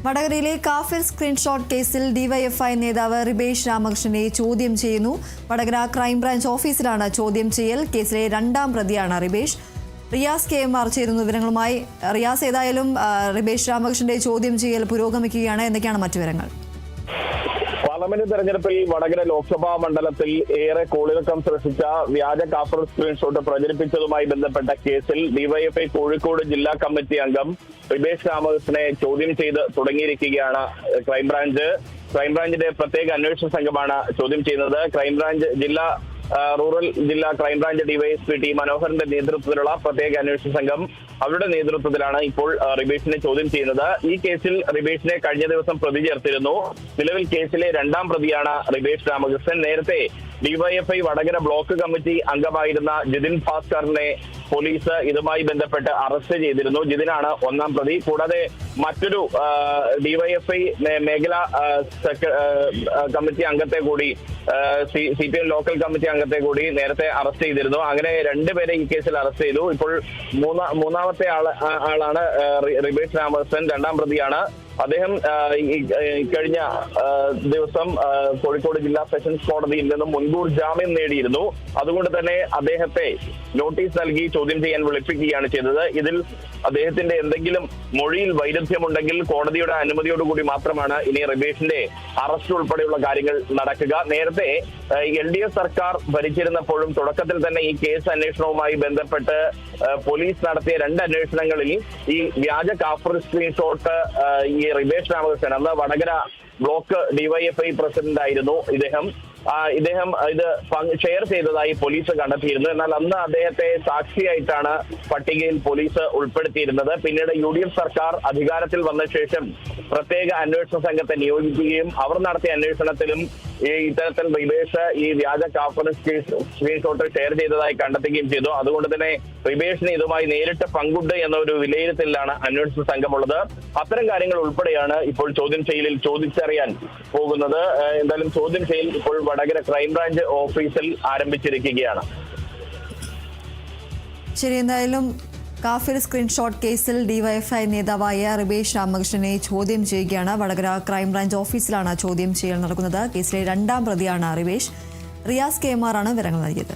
വടകരയിലെ കാഫിർ സ്ക്രീൻഷോട്ട് കേസിൽ ഡിവൈഎഫ്ഐ നേതാവ് റിബേഷ് രാമകൃഷ്ണനെ ചോദ്യം ചെയ്യുന്നു. വടകര ക്രൈംബ്രാഞ്ച് ഓഫീസിലാണ് ചോദ്യം ചെയ്യൽ. കേസിലെ രണ്ടാം പ്രതിയാണ് റിബേഷ്. റിയാസ് KMR ചേരുന്നു വിവരങ്ങളുമായി. റിയാസ്, ഏതായാലും റിബേഷ് രാമകൃഷ്ണന്റെ ചോദ്യം ചെയ്യൽ പുരോഗമിക്കുകയാണ്. എന്തൊക്കെയാണ് മറ്റു വിവരങ്ങൾ? പാർലമെന്റ് തെരഞ്ഞെടുപ്പിൽ വടകര ലോക്സഭാ മണ്ഡലത്തിൽ ഏറെ കോളിളക്കം സൃഷ്ടിച്ച വ്യാജ കാഫർ സ്ക്രീൻഷോട്ട് പ്രചരിപ്പിച്ചതുമായി ബന്ധപ്പെട്ട കേസിൽ ഡിവൈഎഫ്ഐ കോഴിക്കോട് ജില്ലാ കമ്മിറ്റി അംഗം റിബേഷ് രാമകൃഷ്ണനെ ചോദ്യം ചെയ്ത് തുടങ്ങിയിരിക്കുകയാണ് ക്രൈംബ്രാഞ്ചിന്റെ പ്രത്യേക അന്വേഷണ സംഘമാണ് ചോദ്യം ചെയ്യുന്നത്. റൂറൽ ജില്ലാ ക്രൈംബ്രാഞ്ച് ഡിവൈഎസ്പി ടി മനോഹറിന്റെ നേതൃത്വത്തിലുള്ള പ്രത്യേക അന്വേഷണ സംഘം അവരുടെ നേതൃത്വത്തിലാണ് ഇപ്പോൾ റിബേഷിനെ ചോദ്യം ചെയ്യുന്നത്. ഈ കേസിൽ റിബേഷിനെ കഴിഞ്ഞ ദിവസം പ്രതി ചേർത്തിരുന്നു. നിലവിൽ കേസിലെ രണ്ടാം പ്രതിയാണ് റിബേഷ് രാമകൃഷ്ണൻ. നേരത്തെ ഡിവൈഎഫ്ഐ വടകര ബ്ലോക്ക് കമ്മിറ്റി അംഗമായിരുന്ന ജിതിൻ ഭാസ്കറിനെ പോലീസ് ഇതുമായി ബന്ധപ്പെട്ട് അറസ്റ്റ് ചെയ്തിരുന്നു. ജിതിനാണ് ഒന്നാം പ്രതി. കൂടാതെ മറ്റൊരു ഡിവൈഎഫ്ഐ മേഖലാ കമ്മിറ്റി അംഗത്തെ കൂടി CPM ലോക്കൽ കമ്മിറ്റി അംഗത്തെ കൂടി നേരത്തെ അറസ്റ്റ് ചെയ്തിരുന്നു. അങ്ങനെ രണ്ടുപേരെ ഈ കേസിൽ അറസ്റ്റ് ചെയ്തു. ഇപ്പോൾ മൂന്നാമത്തെ ആളാണ് റിബേഷ് രാമകൃഷ്ണൻ, രണ്ടാം പ്രതിയാണ്. അദ്ദേഹം കഴിഞ്ഞ ദിവസം കോഴിക്കോട് ജില്ലാ സെഷൻസ് കോടതിയിൽ നിന്നും മുൻകൂർ ജാമ്യം നേടിയിരുന്നു. അതുകൊണ്ട് തന്നെ അദ്ദേഹത്തെ നോട്ടീസ് നൽകി ചോദ്യം ചെയ്യാൻ വിളിപ്പിക്കുകയാണ് ചെയ്തത്. ഇതിൽ അദ്ദേഹത്തിന്റെ എന്തെങ്കിലും മൊഴിയിൽ വൈരുദ്ധ്യമുണ്ടെങ്കിൽ കോടതിയുടെ അനുമതിയോടുകൂടി മാത്രമാണ് ഇനി റിബേഷിന്റെ അറസ്റ്റ് ഉൾപ്പെടെയുള്ള കാര്യങ്ങൾ നടക്കുക. നേരത്തെ LDF സർക്കാർ ഭരിച്ചിരുന്നപ്പോഴും തുടക്കത്തിൽ തന്നെ ഈ കേസ് അന്വേഷണവുമായി ബന്ധപ്പെട്ട് പോലീസ് നടത്തിയ രണ്ട് അന്വേഷണങ്ങളിൽ ഈ വ്യാജ കാഫർ സ്ക്രീൻഷോട്ട് ഈ റിബേഷ് രാമകൃഷ്ണൻ, അന്ന് വടകര ബ്ലോക്ക് ഡിവൈഎഫ്ഐ പ്രസിഡന്റ് ആയിരുന്നു ഇദ്ദേഹം ഇത് ഷെയർ ചെയ്തതായി പോലീസ് കണ്ടെത്തിയിരുന്നു. എന്നാൽ അന്ന് അദ്ദേഹത്തെ സാക്ഷിയായിട്ടാണ് പട്ടികയിൽ പോലീസ് ഉൾപ്പെടുത്തിയിരുന്നത്. പിന്നീട് UDF സർക്കാർ അധികാരത്തിൽ വന്ന ശേഷം പ്രത്യേക അന്വേഷണ സംഘത്തെ നിയോഗിക്കുകയും അവർ നടത്തിയ അന്വേഷണത്തിലും ഇത്തരത്തിൽ റിബേഷ് ഈ വ്യാജ കാഫർ സ്ക്രീൻഷോട്ട് ഷെയർ ചെയ്തതായി കണ്ടെത്തുകയും ചെയ്തു. അതുകൊണ്ട് തന്നെ റിബേഷിന് ഇതുമായി നേരിട്ട് പങ്കുണ്ട് എന്ന ഒരു വിലയിരുത്തലിലാണ് അന്വേഷണ സംഘമുള്ളത്. അത്തരം കാര്യങ്ങൾ ഉൾപ്പെടെയാണ് ഇപ്പോൾ ചോദ്യം ചെയ്യലിൽ ചോദിച്ചറിയാൻ പോകുന്നത്. എന്തായാലും ചോദ്യം ചെയ്യൽ ഇപ്പോൾ വടകര ക്രൈംബ്രാഞ്ച് ഓഫീസിൽ ആരംഭിച്ചിരിക്കുകയാണ്. ശരി, എന്തായാലും കാഫിർ സ്ക്രീൻഷോട്ട് കേസിൽ ഡിവൈഎഫ്ഐ നേതാവായ റിബേഷ് രാമകൃഷ്ണനെ ചോദ്യം ചെയ്യുകയാണ്. വടകര ക്രൈംബ്രാഞ്ച് ഓഫീസിലാണ് ചോദ്യം ചെയ്യൽ നടക്കുന്നത്. കേസിലെ രണ്ടാം പ്രതിയാണ് റിബേഷ്. റിയാസ് KMR ആണ് വിവരങ്ങൾ നൽകിയത്.